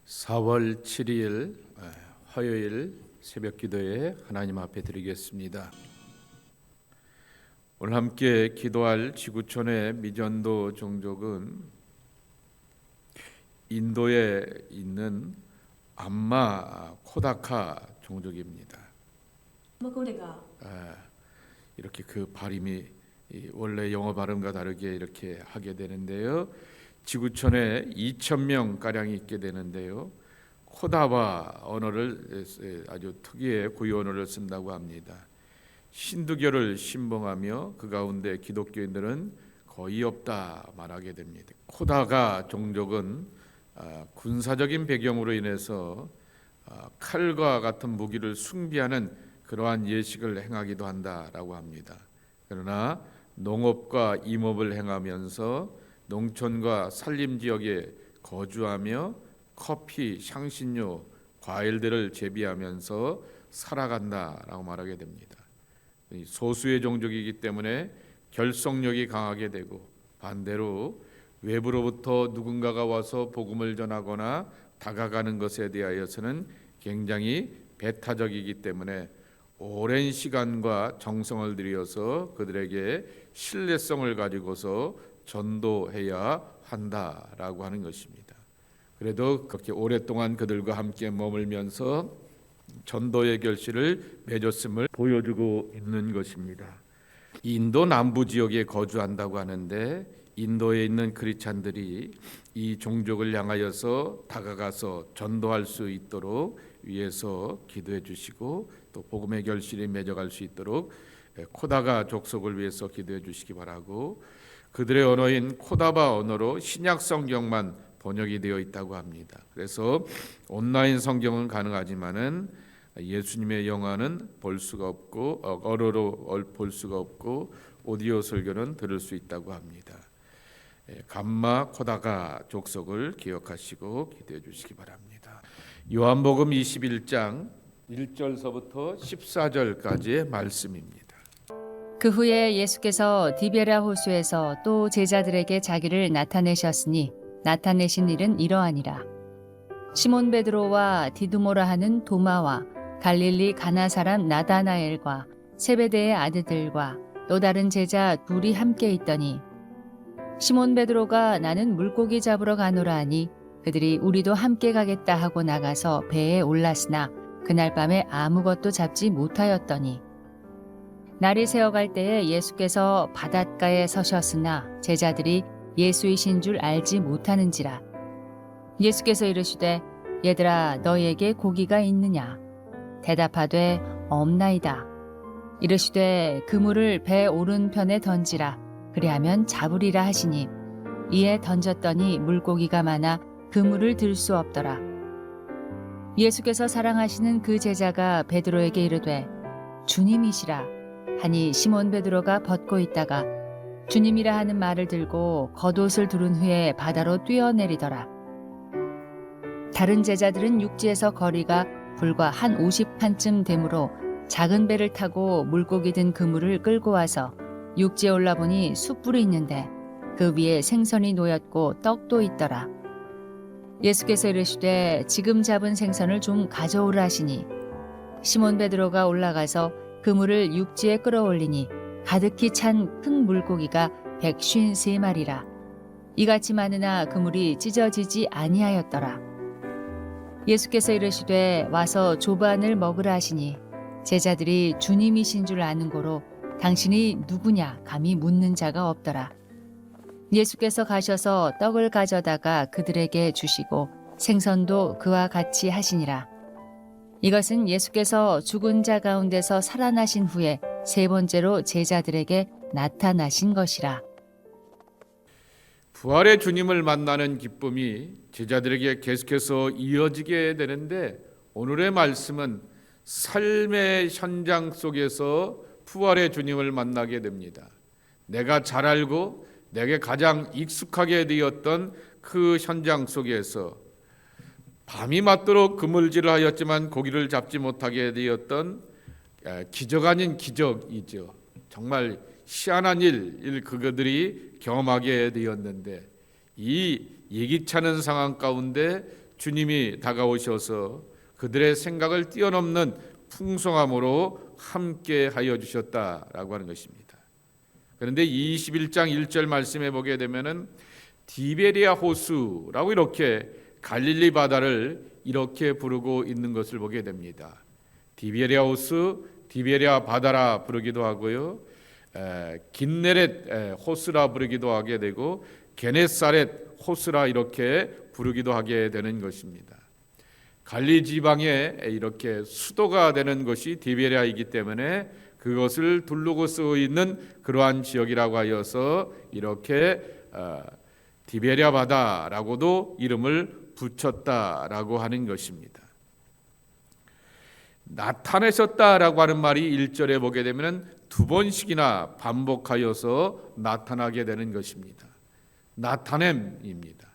4월 7일 화요일 새벽 기도에 하나님 앞에 드리겠습니다. 오늘 함께 기도할 지구촌의 미전도 종족은 인도에 있는 암마 코다카 종족입니다. 이렇게 그 발음이 원래 영어 발음과 다르게 이렇게 하게 되는데요. 지구촌에 2,000명 가량이 있게 되는데요. 코다바 언어를 아주 특유의 고유 언어를 쓴다고 합니다. 힌두교를 신봉하며 그 가운데 기독교인들은 거의 없다 말하게 됩니다. 코다가 종족은 군사적인 배경으로 인해서 칼과 같은 무기를 숭배하는 그러한 예식을 행하기도 한다라고 합니다. 그러나 농업과 임업을 행하면서 농촌과 산림 지역에 거주하며 커피, 향신료, 과일들을 재배하면서 살아간다라고 말하게 됩니다. 소수의 종족이기 때문에 결속력이 강하게 되고 반대로 외부로부터 누군가가 와서 복음을 전하거나 다가가는 것에 대하여서는 굉장히 배타적이기 때문에 오랜 시간과 정성을 들여서 그들에게 신뢰성을 가지고서 전도해야 한다라고 하는 것입니다. 그래도 그렇게 오랫동안 그들과 함께 머물면서 전도의 결실을 맺었음을 보여주고 있는 것입니다. 인도 남부 지역에 거주한다고 하는데 인도에 있는 크리스찬들이 이 종족을 향하여서 다가가서 전도할 수 있도록 위해서 기도해 주시고 또 복음의 결실이 맺어갈 수 있도록 코다가 족속을 위해서 기도해 주시기 바라고, 그들의 언어인 코다바 언어로 신약 성경만 번역이 되어 있다고 합니다. 그래서 온라인 성경은 가능하지만은 예수님의 영화는 볼 수가 없고 언어로 볼 수가 없고 오디오 설교는 들을 수 있다고 합니다. 감마 코다가 족속을 기억하시고 기도해 주시기 바랍니다. 요한복음 21장 1절서부터 14절까지의 말씀입니다. 그 후에 예수께서 디베랴 호수에서 또 제자들에게 자기를 나타내셨으니 나타내신 일은 이러하니라. 시몬 베드로와 디두모라 하는 도마와 갈릴리 가나 사람 나다나엘과 세베대의 아들들과 또 다른 제자 둘이 함께 있더니 시몬 베드로가 나는 물고기 잡으러 가노라 하니 그들이 우리도 함께 가겠다 하고 나가서 배에 올랐으나 그날 밤에 아무것도 잡지 못하였더니 날이 새어갈 때에 예수께서 바닷가에 서셨으나 제자들이 예수이신 줄 알지 못하는지라. 예수께서 이르시되 얘들아 너희에게 고기가 있느냐? 대답하되 없나이다. 이르시되 그물을 배 오른편에 던지라. 그리하면 잡으리라 하시니 이에 던졌더니 물고기가 많아 그물을 들 수 없더라. 예수께서 사랑하시는 그 제자가 베드로에게 이르되 주님이시라 하니 시몬 베드로가 벗고 있다가 주님이라 하는 말을 들고 겉옷을 두른 후에 바다로 뛰어내리더라. 다른 제자들은 육지에서 거리가 불과 한 50판쯤 되므로 작은 배를 타고 물고기 든 그물을 끌고 와서 육지에 올라보니 숯불이 있는데 그 위에 생선이 놓였고 떡도 있더라. 예수께서 이르시되 지금 잡은 생선을 좀 가져오라 하시니 시몬 베드로가 올라가서 그물을 육지에 끌어올리니 가득히 찬 큰 물고기가 153마리라. 이같이 많으나 그물이 찢어지지 아니하였더라. 예수께서 이르시되 와서 조반을 먹으라 하시니 제자들이 주님이신 줄 아는 고로 당신이 누구냐 감히 묻는 자가 없더라. 예수께서 가셔서 떡을 가져다가 그들에게 주시고 생선도 그와 같이 하시니라. 이것은 예수께서 죽은 자 가운데서 살아나신 후에 세 번째로 제자들에게 나타나신 것이라. 부활의 주님을 만나는 기쁨이 제자들에게 계속해서 이어지게 되는데 오늘의 말씀은 삶의 현장 속에서 부활의 주님을 만나게 됩니다. 내가 잘 알고 내게 가장 익숙하게 되었던 그 현장 속에서 밤이 맞도록 그물질을 하였지만 고기를 잡지 못하게 되었던 기적 아닌 기적이죠. 정말 희한한 일 그들이 경험하게 되었는데 이 예기치 않은 상황 가운데 주님이 다가오셔서 그들의 생각을 뛰어넘는 풍성함으로 함께 하여 주셨다라고 하는 것입니다. 그런데 21장 1절 말씀에 보게 되면은 디베리아 호수라고 이렇게 갈릴리 바다를 이렇게 부르고 있는 것을 보게 됩니다. 디베리아 호수, 디베리아 바다라 부르기도 하고요. 긴네렛 호수라 부르기도 하게 되고 게네사렛 호수라 이렇게 부르기도 하게 되는 것입니다. 갈리 지방에 이렇게 수도가 되는 것이 디베리아이기 때문에 그것을 두르고 쓰고 있는 그러한 지역이라고 하여서 이렇게 디베리아 바다라고도 이름을 붙였다라고 하는 것입니다. 나타내셨다라고 하는 말이 1절에 보게 되면 두 번씩이나 반복하여서 나타나게 되는 것입니다. 나타냄입니다.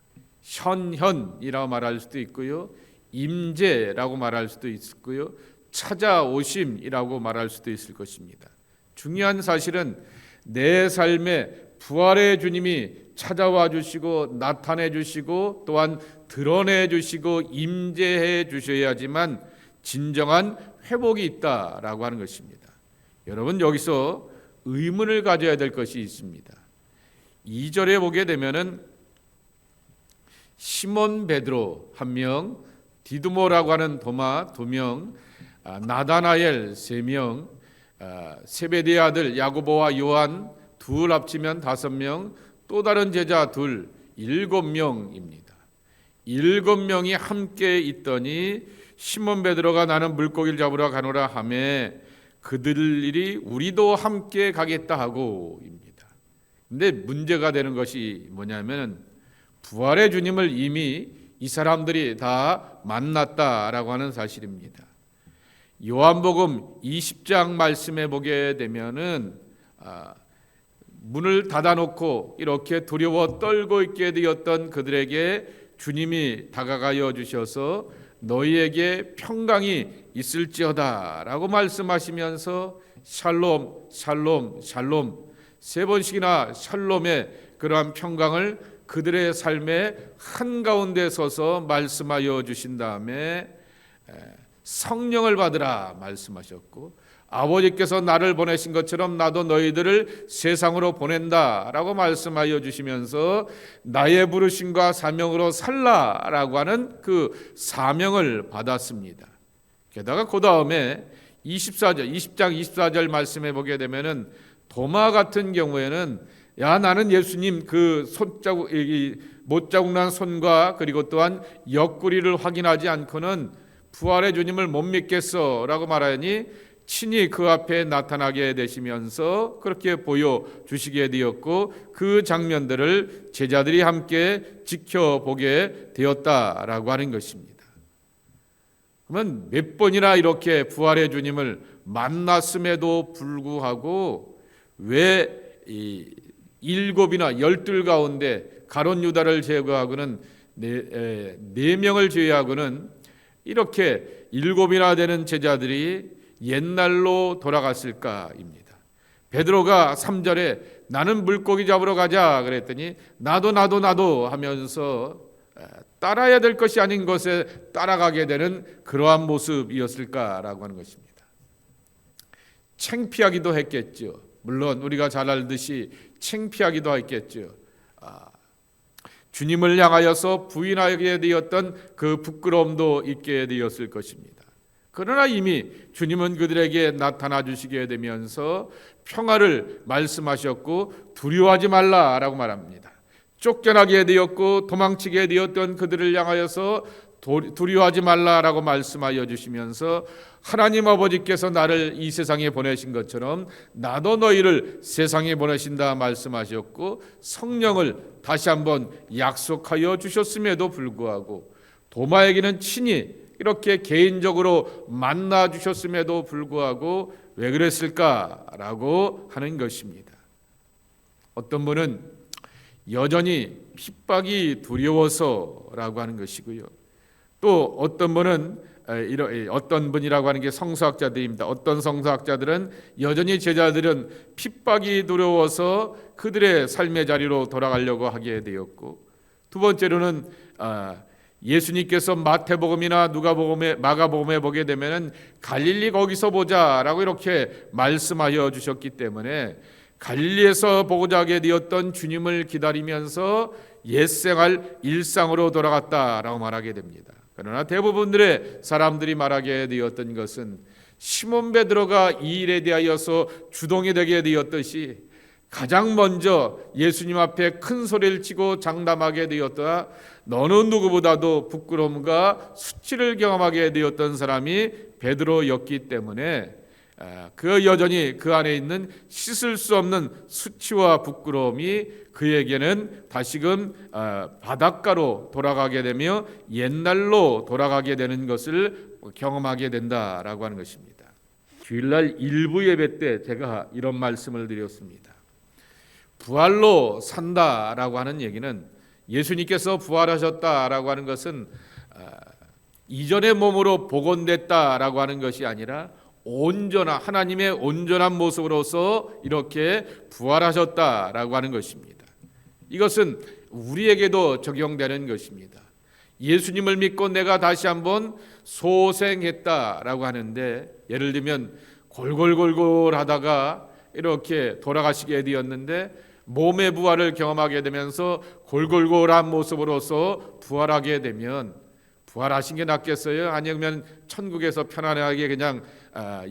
현현이라고 말할 수도 있고요, 임재라고 말할 수도 있고요, 찾아오심이라고 말할 수도 있을 것입니다. 중요한 사실은 내 삶에 부활의 주님이 찾아와 주시고 나타내 주시고 또한 드러내 주시고 임재해 주셔야지만 진정한 회복이 있다라고 하는 것입니다. 여러분, 여기서 의문을 가져야 될 것이 있습니다. 2절에 보게 되면은 시몬 베드로 1명, 디두모라고 하는 도마 2명, 나다나엘 3명, 세베대의 아들 야고보와 요한 둘 합치면 5명, 또 다른 제자 둘 7명입니다. 7명이 함께 있더니 시몬 베드로가 나는 물고기를 잡으러 가노라 하매 그들이 우리도 함께 가겠다 하고입니다. 근데 문제가 되는 것이 뭐냐면 부활의 주님을 이미 이 사람들이 다 만났다라고 하는 사실입니다. 요한복음 20장 말씀에 보게 되면은 문을 닫아놓고 이렇게 두려워 떨고 있게 되었던 그들에게 주님이 다가가여 주셔서 너희에게 평강이 있을지어다 라고 말씀하시면서 샬롬 샬롬 샬롬 3번씩이나 샬롬의 그러한 평강을 그들의 삶의 한가운데 서서 말씀하여 주신 다음에 성령을 받으라 말씀하셨고, 아버지께서 나를 보내신 것처럼 나도 너희들을 세상으로 보낸다라고 말씀하여 주시면서 나의 부르심과 사명으로 살라라고 하는 그 사명을 받았습니다. 게다가 그 다음에 20장 24절 말씀해 보게 되면은 도마 같은 경우에는 야 나는 예수님 그 손자국 못자국 난 손과 그리고 또한 옆구리를 확인하지 않고는 부활의 주님을 못 믿겠어라고 말하니 친히 그 앞에 나타나게 되시면서 그렇게 보여주시게 되었고 그 장면들을 제자들이 함께 지켜보게 되었다라고 하는 것입니다. 그러면 몇 번이나 이렇게 부활의 주님을 만났음에도 불구하고 왜 7이나 12 가운데 가룟 유다를 제거하고는 4명을 제외하고는 이렇게 7이나 되는 제자들이 옛날로 돌아갔을까입니다. 베드로가 3절에 나는 물고기 잡으러 가자 그랬더니 나도 하면서 따라야 될 것이 아닌 것에 따라가게 되는 그러한 모습이었을까라고 하는 것입니다. 창피하기도 했겠죠. 물론 우리가 잘 알듯이 창피하기도 했겠죠. 주님을 향하여서 부인하게 되었던 그 부끄러움도 있게 되었을 것입니다. 그러나 이미 주님은 그들에게 나타나 주시게 되면서 평화를 말씀하셨고 두려워하지 말라라고 말합니다. 쫓겨나게 되었고 도망치게 되었던 그들을 향하여서 두려워하지 말라라고 말씀하여 주시면서 하나님 아버지께서 나를 이 세상에 보내신 것처럼 나도 너희를 세상에 보내신다 말씀하셨고 성령을 다시 한번 약속하여 주셨음에도 불구하고 도마에게는 친히 이렇게 개인적으로 만나 주셨음에도 불구하고 왜 그랬을까라고 하는 것입니다. 어떤 분은 여전히 핍박이 두려워서라고 하는 것이고요. 또 어떤 분은 어떤 분이라고 하는 게 성서학자들입니다. 어떤 성서학자들은 여전히 제자들은 핍박이 두려워서 그들의 삶의 자리로 돌아가려고 하게 되었고, 두 번째로는 예수님께서 마태복음이나 누가복음에 마가복음에 보게 되면은 갈릴리 거기서 보자라고 이렇게 말씀하여 주셨기 때문에 갈릴리에서 보고자 하게 되었던 주님을 기다리면서 옛생활 일상으로 돌아갔다라고 말하게 됩니다. 그러나 대부분들의 사람들이 말하게 되었던 것은 시몬 베드로가 이 일에 대하여서 주동이 되게 되었듯이 가장 먼저 예수님 앞에 큰 소리를 치고 장담하게 되었다. 너는 누구보다도 부끄러움과 수치를 경험하게 되었던 사람이 베드로였기 때문에 그 여전히 그 안에 있는 씻을 수 없는 수치와 부끄러움이 그에게는 다시금 바닷가로 돌아가게 되며 옛날로 돌아가게 되는 것을 경험하게 된다라고 하는 것입니다. 주일날 일부 예배 때 제가 이런 말씀을 드렸습니다. 부활로 산다라고 하는 얘기는 예수님께서 부활하셨다라고 하는 것은 이전의 몸으로 복원됐다라고 하는 것이 아니라 온전한 하나님의 온전한 모습으로서 이렇게 부활하셨다라고 하는 것입니다. 이것은 우리에게도 적용되는 것입니다. 예수님을 믿고 내가 다시 한번 소생했다라고 하는데, 예를 들면 골골골골 하다가 이렇게 돌아가시게 되었는데 몸의 부활을 경험하게 되면서 골골골한 모습으로서 부활하게 되면 부활하신 게 낫겠어요? 아니면 천국에서 편안하게 그냥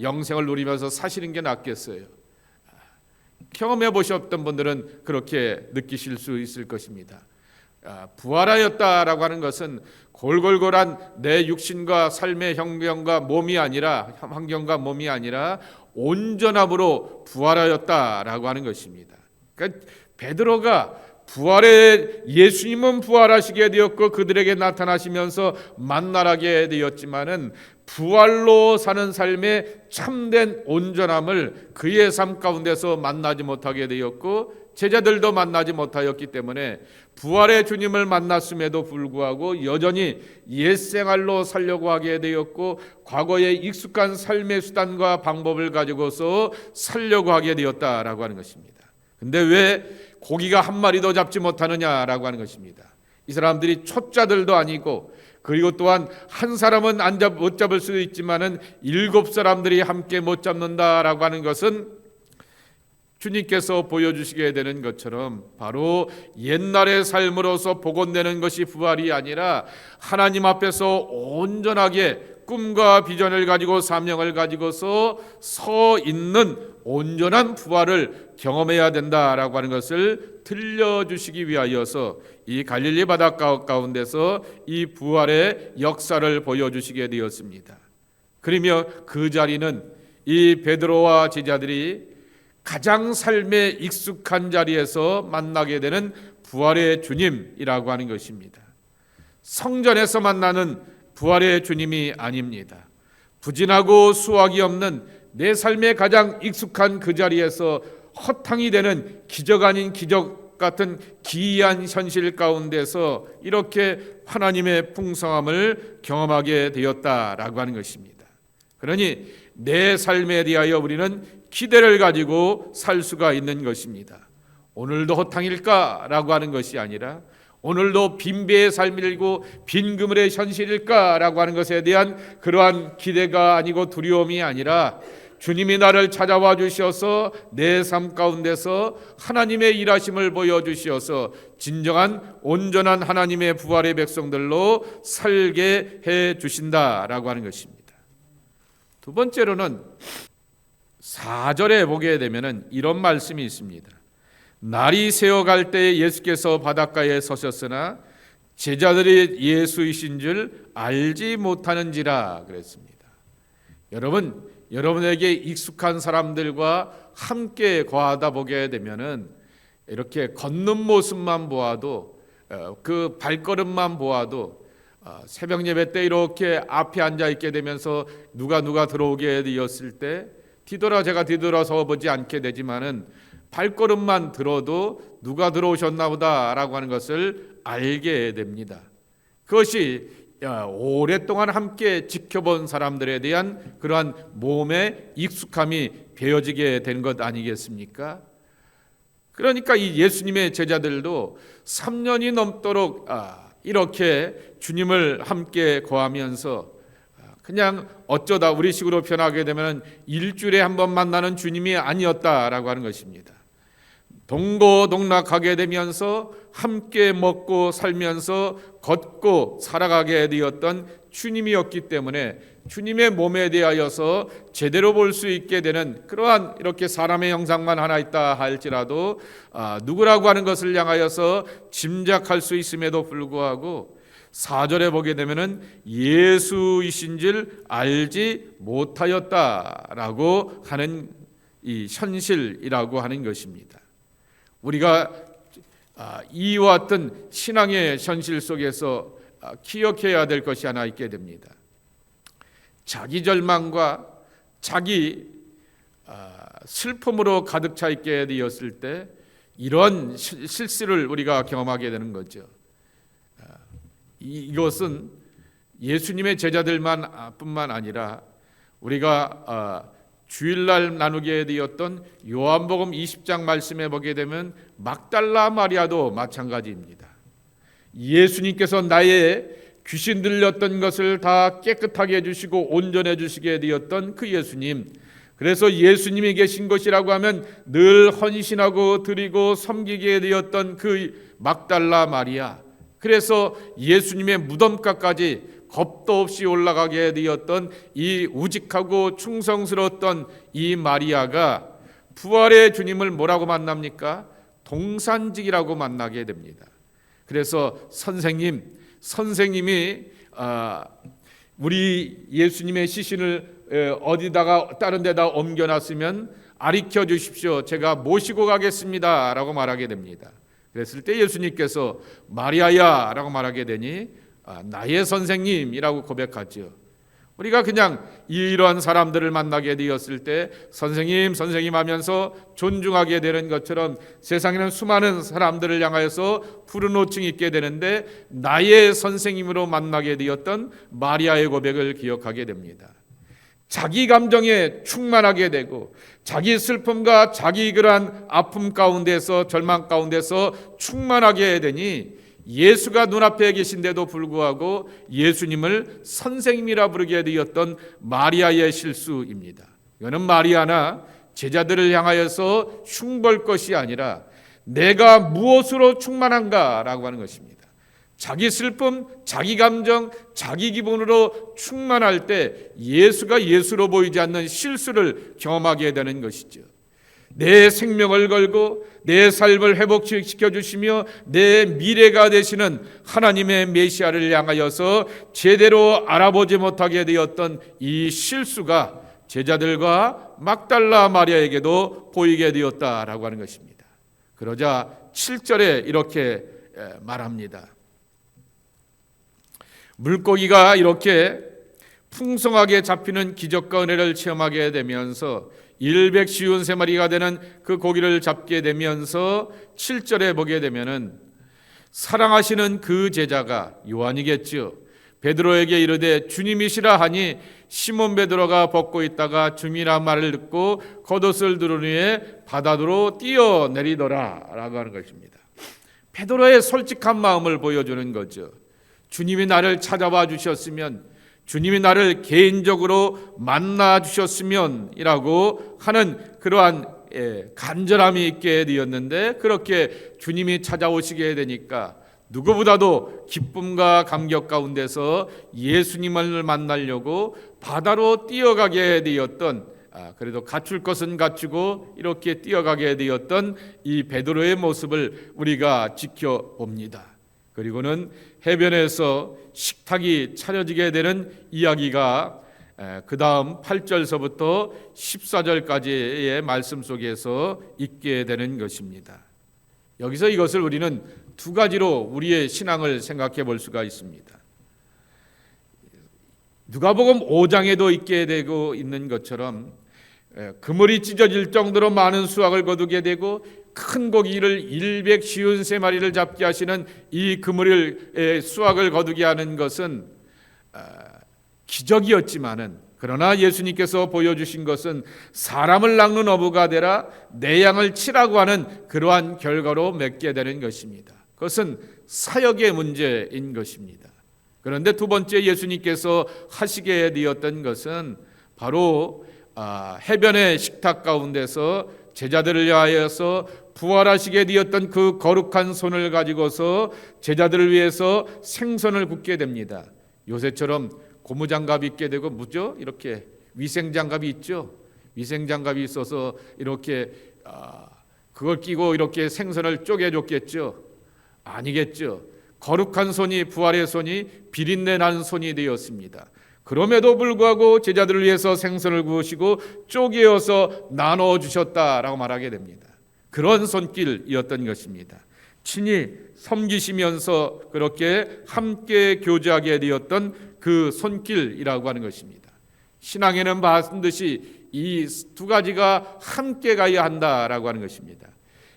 영생을 누리면서 사시는 게 낫겠어요? 경험해 보셨던 분들은 그렇게 느끼실 수 있을 것입니다. 부활하였다라고 하는 것은 골골골한 내 육신과 삶의 환경과 몸이 아니라 온전함으로 부활하였다라고 하는 것입니다. 그러니까 베드로가 부활에 예수님은 부활하시게 되었고 그들에게 나타나시면서 만나게 되었지만은 부활로 사는 삶의 참된 온전함을 그의 삶 가운데서 만나지 못하게 되었고 제자들도 만나지 못하였기 때문에 부활의 주님을 만났음에도 불구하고 여전히 옛생활로 살려고 하게 되었고 과거의 익숙한 삶의 수단과 방법을 가지고서 살려고 하게 되었다라고 하는 것입니다. 근데 왜 고기가 한 마리도 잡지 못하느냐라고 하는 것입니다. 이 사람들이 초짜들도 아니고, 그리고 또한 한 사람은 못 잡을 수도 있지만은 7사람들이 함께 못 잡는다라고 하는 것은 주님께서 보여주시게 되는 것처럼 바로 옛날의 삶으로서 복원되는 것이 부활이 아니라 하나님 앞에서 온전하게 꿈과 비전을 가지고 사명을 가지고서 서 있는 온전한 부활을 경험해야 된다라고 하는 것을 들려주시기 위하여서 이 갈릴리 바닷가 가운데서 이 부활의 역사를 보여주시게 되었습니다. 그러며 그 자리는 이 베드로와 제자들이 가장 삶에 익숙한 자리에서 만나게 되는 부활의 주님이라고 하는 것입니다. 성전에서 만나는 부활의 주님이 아닙니다. 부진하고 수확이 없는 내 삶에 가장 익숙한 그 자리에서 허탕이 되는 기적 아닌 기적 같은 기이한 현실 가운데서 이렇게 하나님의 풍성함을 경험하게 되었다라고 하는 것입니다. 그러니 내 삶에 대하여 우리는 기대를 가지고 살 수가 있는 것입니다. 오늘도 허탕일까라고 하는 것이 아니라 오늘도 빈배의 삶이고 빈 그물의 현실일까라고 하는 것에 대한 그러한 기대가 아니고 두려움이 아니라 주님이 나를 찾아와 주셔서 내 삶 가운데서 하나님의 일하심을 보여주셔서 진정한 온전한 하나님의 부활의 백성들로 살게 해 주신다라고 하는 것입니다. 두 번째로는 4절에 보게 되면 이런 말씀이 있습니다. 날이 새어갈 때에 예수께서 바닷가에 서셨으나 제자들이 예수이신 줄 알지 못하는지라 그랬습니다. 여러분에게 익숙한 사람들과 함께 거하다 보게 되면은 이렇게 걷는 모습만 보아도 그 발걸음만 보아도 새벽 예배 때 이렇게 앞에 앉아 있게 되면서 누가 들어오게 되었을 때 제가 뒤돌아서 보지 않게 되지만은 발걸음만 들어도 누가 들어오셨나 보다라고 하는 것을 알게 됩니다. 그것이 오랫동안 함께 지켜본 사람들에 대한 그러한 몸의 익숙함이 배어지게 된 것 아니겠습니까? 그러니까 이 예수님의 제자들도 3년이 넘도록 이렇게 주님을 함께 거하면서 그냥 어쩌다 우리식으로 표현하게 되면 일주일에 한 번 만나는 주님이 아니었다라고 하는 것입니다. 동고동락하게 되면서 함께 먹고 살면서 걷고 살아가게 되었던 주님이었기 때문에 주님의 몸에 대하여서 제대로 볼 수 있게 되는 그러한 이렇게 사람의 형상만 하나 있다 할지라도 누구라고 하는 것을 향하여서 짐작할 수 있음에도 불구하고 4절에 보게 되면은 예수이신 줄 알지 못하였다라고 하는 이 현실이라고 하는 것입니다. 우리가 이와 같은 신앙의 현실 속에서 기억해야 될 것이 하나 있게 됩니다. 자기 절망과 자기 슬픔으로 가득 차 있게 되었을 때 이런 실수를 우리가 경험하게 되는 거죠. 이것은 예수님의 제자들만 뿐만 아니라 우리가 주일날 나누게 되었던 요한복음 20장 말씀에 보게 되면 막달라 마리아도 마찬가지입니다. 예수님께서 나의 귀신 들렸던 것을 다 깨끗하게 해주시고 온전해 주시게 되었던 그 예수님, 그래서 예수님이 계신 것이라고 하면 늘 헌신하고 드리고 섬기게 되었던 그 막달라 마리아, 그래서 예수님의 무덤가까지 겁도 없이 올라가게 되었던 이 우직하고 충성스러웠던 이 마리아가 부활의 주님을 뭐라고 만납니까? 동산직이라고 만나게 됩니다. 그래서 선생님이 우리 예수님의 시신을 어디다가 다른 데다 옮겨놨으면 아리켜 주십시오. 제가 모시고 가겠습니다 라고 말하게 됩니다. 그랬을 때 예수님께서 마리아야 라고 말하게 되니 나의 선생님이라고 고백하죠. 우리가 그냥 이러한 사람들을 만나게 되었을 때 선생님 하면서 존중하게 되는 것처럼 세상에는 수많은 사람들을 향하여서 부른 호칭이 있게 되는데 나의 선생님으로 만나게 되었던 마리아의 고백을 기억하게 됩니다. 자기 감정에 충만하게 되고 자기 슬픔과 자기 그러한 아픔 가운데서 절망 가운데서 충만하게 되니 예수가 눈앞에 계신데도 불구하고 예수님을 선생님이라 부르게 되었던 마리아의 실수입니다. 이거는 마리아나 제자들을 향하여서 흉볼 것이 아니라 내가 무엇으로 충만한가라고 하는 것입니다. 자기 슬픔, 자기 감정, 자기 기분으로 충만할 때 예수가 예수로 보이지 않는 실수를 경험하게 되는 것이죠. 내 생명을 걸고 내 삶을 회복시켜 주시며 내 미래가 되시는 하나님의 메시아를 향하여서 제대로 알아보지 못하게 되었던 이 실수가 제자들과 막달라 마리아에게도 보이게 되었다라고 하는 것입니다. 그러자 7절에 이렇게 말합니다. 물고기가 이렇게 풍성하게 잡히는 기적과 은혜를 체험하게 되면서 153마리가 되는 그 고기를 잡게 되면서 7절에 보게 되면은 사랑하시는 그 제자가 요한이겠죠. 베드로에게 이르되 주님이시라 하니 시몬 베드로가 벗고 있다가 주님이란 말을 듣고 겉옷을 두른 후에 바다로 뛰어내리더라 라고 하는 것입니다. 베드로의 솔직한 마음을 보여주는 거죠. 주님이 나를 찾아와 주셨으면, 주님이 나를 개인적으로 만나 주셨으면 이라고 하는 그러한 간절함이 있게 되었는데, 그렇게 주님이 찾아오시게 되니까 누구보다도 기쁨과 감격 가운데서 예수님을 만나려고 바다로 뛰어가게 되었던, 그래도 갖출 것은 갖추고 이렇게 뛰어가게 되었던 이 베드로의 모습을 우리가 지켜봅니다. 그리고는 해변에서 식탁이 차려지게 되는 이야기가 그 다음 8절서부터 14절까지의 말씀 속에서 있게 되는 것입니다. 여기서 이것을 우리는 두 가지로 우리의 신앙을 생각해 볼 수가 있습니다. 누가복음 5장에도 있게 되고 있는 것처럼 그물이 찢어질 정도로 많은 수확을 거두게 되고 큰 고기를 153마리를 잡게 하시는 이 그물을 수확을 거두게 하는 것은 기적이었지만은, 그러나 예수님께서 보여주신 것은 사람을 낚는 어부가 되라 내 양을 치라고 하는 그러한 결과로 맺게 되는 것입니다. 그것은 사역의 문제인 것입니다. 그런데 두 번째 예수님께서 하시게 되었던 것은 바로 해변의 식탁 가운데서 제자들을 위하여서 부활하시게 되었던 그 거룩한 손을 가지고서 제자들을 위해서 생선을 굽게 됩니다. 요새처럼 고무장갑이 있게 되고 뭐죠? 이렇게 위생장갑이 있죠. 위생장갑이 있어서 이렇게 그걸 끼고 이렇게 생선을 쪼개줬겠죠. 아니겠죠. 거룩한 손이, 부활의 손이 비린내 나는 손이 되었습니다. 그럼에도 불구하고 제자들을 위해서 생선을 구우시고 쪼개어서 나눠 주셨다라고 말하게 됩니다. 그런 손길이었던 것입니다. 친히 섬기시면서 그렇게 함께 교제하게 되었던 그 손길이라고 하는 것입니다. 신앙에는 반드시 이 두 가지가 함께 가야 한다라고 하는 것입니다.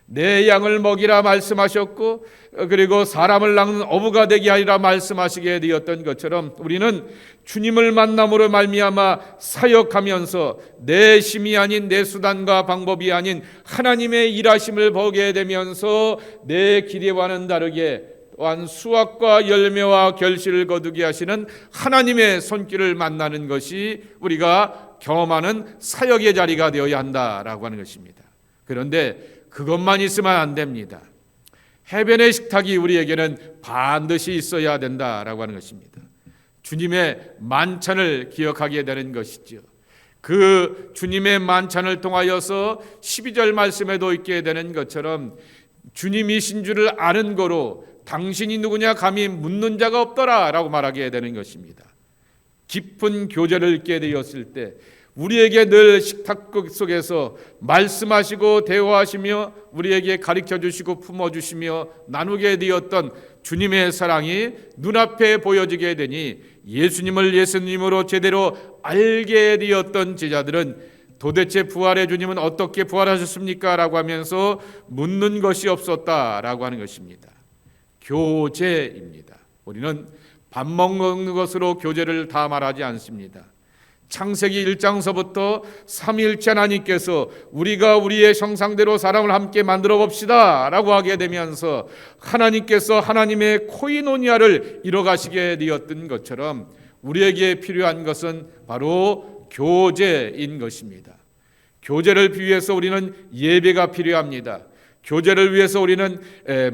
내 양을 먹이라 말씀하셨고 그리고 사람을 낚는 어부가 되게 하리라 말씀하시게 되었던 것처럼 우리는 주님을 만남으로 말미암아 사역하면서 내 힘이 아닌 내 수단과 방법이 아닌 하나님의 일하심을 보게 되면서 내 기대와는 다르게 또한 수확과 열매와 결실을 거두게 하시는 하나님의 손길을 만나는 것이 우리가 경험하는 사역의 자리가 되어야 한다라고 하는 것입니다. 그런데 그것만 있으면 안 됩니다. 해변의 식탁이 우리에게는 반드시 있어야 된다라고 하는 것입니다. 주님의 만찬을 기억하게 되는 것이죠. 그 주님의 만찬을 통하여서 12절 말씀에도 있게 되는 것처럼 주님이신 줄을 아는 거로 당신이 누구냐 감히 묻는 자가 없더라라고 말하게 되는 것입니다. 깊은 교제를 있게 되었을 때 우리에게 늘 식탁 속에서 말씀하시고 대화하시며 우리에게 가르쳐 주시고 품어 주시며 나누게 되었던 주님의 사랑이 눈앞에 보여지게 되니 예수님을 예수님으로 제대로 알게 되었던 제자들은 도대체 부활의 주님은 어떻게 부활하셨습니까? 라고 하면서 묻는 것이 없었다라고 하는 것입니다. 교제입니다. 우리는 밥 먹는 것으로 교제를 다 말하지 않습니다. 창세기 1장서부터 삼위일체 하나님께서 우리가 우리의 형상대로 사람을 함께 만들어 봅시다 라고 하게 되면서 하나님께서 하나님의 코이노니아를 이뤄가시게 되었던 것처럼 우리에게 필요한 것은 바로 교제인 것입니다. 교제를 위해서 우리는 예배가 필요합니다. 교제를 위해서 우리는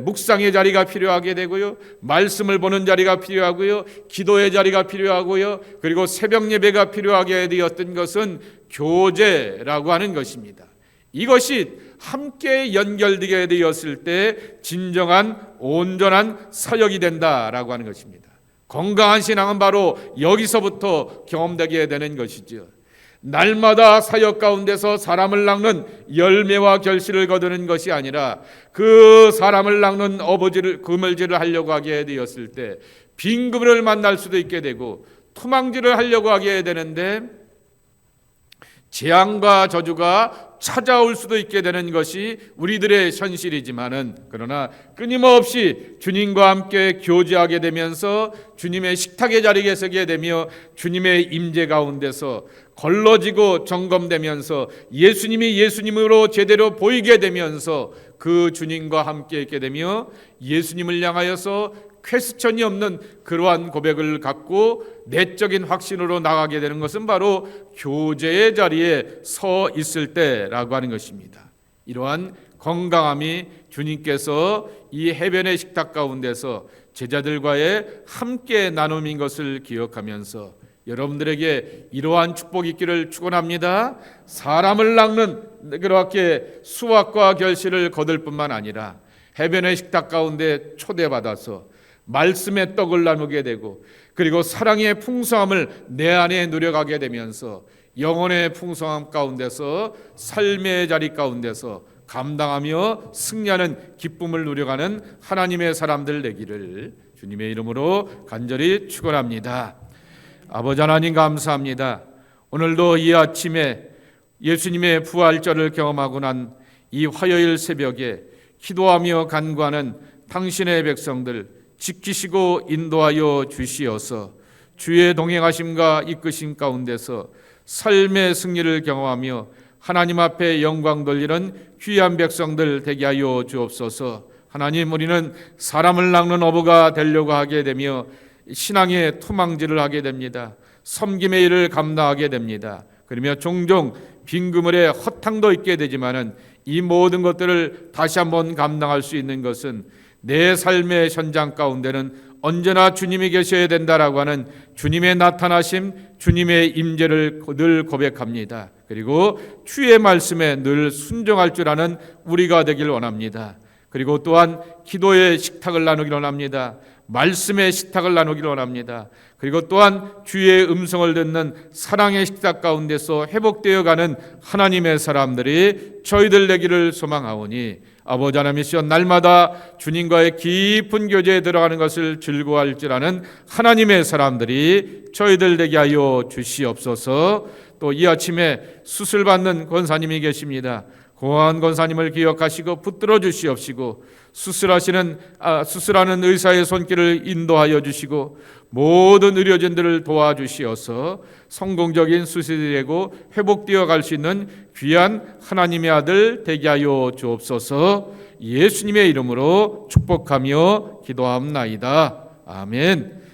묵상의 자리가 필요하게 되고요, 말씀을 보는 자리가 필요하고요, 기도의 자리가 필요하고요, 그리고 새벽 예배가 필요하게 되었던 것은 교제라고 하는 것입니다. 이것이 함께 연결되게 되었을 때 진정한 온전한 사역이 된다라고 하는 것입니다. 건강한 신앙은 바로 여기서부터 경험되게 되는 것이죠. 날마다 사역 가운데서 사람을 낚는 열매와 결실을 거두는 것이 아니라 그 사람을 낚는 그물질을 하려고 하게 되었을 때 빈 그물을 만날 수도 있게 되고 투망질을 하려고 하게 되는데 재앙과 저주가 찾아올 수도 있게 되는 것이 우리들의 현실이지만은 그러나 끊임없이 주님과 함께 교제하게 되면서 주님의 식탁의 자리에 서게 되며 주님의 임재 가운데서 걸러지고 점검되면서 예수님이 예수님으로 제대로 보이게 되면서 그 주님과 함께 있게 되며 예수님을 향하여서 퀘스천이 없는 그러한 고백을 갖고 내적인 확신으로 나가게 되는 것은 바로 교제의 자리에 서 있을 때라고 하는 것입니다. 이러한 건강함이 주님께서 이 해변의 식탁 가운데서 제자들과의 함께 나눔인 것을 기억하면서 여러분들에게 이러한 축복이 있기를 축원합니다. 사람을 낚는 그렇게 수확과 결실을 거둘 뿐만 아니라 해변의 식탁 가운데 초대받아서 말씀의 떡을 나누게 되고 그리고 사랑의 풍성함을 내 안에 누려가게 되면서 영혼의 풍성함 가운데서 삶의 자리 가운데서 감당하며 승리하는 기쁨을 누려가는 하나님의 사람들 되기를 주님의 이름으로 간절히 축원합니다. 아버지 하나님 감사합니다. 오늘도 이 아침에 예수님의 부활절을 경험하고 난 이 화요일 새벽에 기도하며 간구하는 당신의 백성들 지키시고 인도하여 주시어서 주의 동행하심과 이끄심 가운데서 삶의 승리를 경험하며 하나님 앞에 영광 돌리는 귀한 백성들 되게 하여 주옵소서. 하나님, 우리는 사람을 낚는 어부가 되려고 하게 되며 신앙의 투망질을 하게 됩니다. 섬김의 일을 감당하게 됩니다. 그러며 종종 빈 그물에 허탕도 있게 되지만은 이 모든 것들을 다시 한번 감당할 수 있는 것은 내 삶의 현장 가운데는 언제나 주님이 계셔야 된다라고 하는 주님의 나타나심, 주님의 임재를 늘 고백합니다. 그리고 주의 말씀에 늘 순종할 줄 아는 우리가 되길 원합니다. 그리고 또한 기도의 식탁을 나누길 원합니다. 말씀의 식탁을 나누길 원합니다. 그리고 또한 주의 음성을 듣는 사랑의 식탁 가운데서 회복되어가는 하나님의 사람들이 저희들 되기를 소망하오니 아버지 하나님이시여 날마다 주님과의 깊은 교제에 들어가는 것을 즐거워할 줄 아는 하나님의 사람들이 저희들 되게 하여 주시옵소서. 또 이 아침에 수술받는 권사님이 계십니다. 고아원 권사님을 기억하시고 붙들어 주시옵시고 수술하는 의사의 손길을 인도하여 주시고 모든 의료진들을 도와주시어서 성공적인 수술이 되고 회복되어 갈 수 있는 귀한 하나님의 아들 되게 하여 주옵소서. 예수님의 이름으로 축복하며 기도합나이다. 아멘.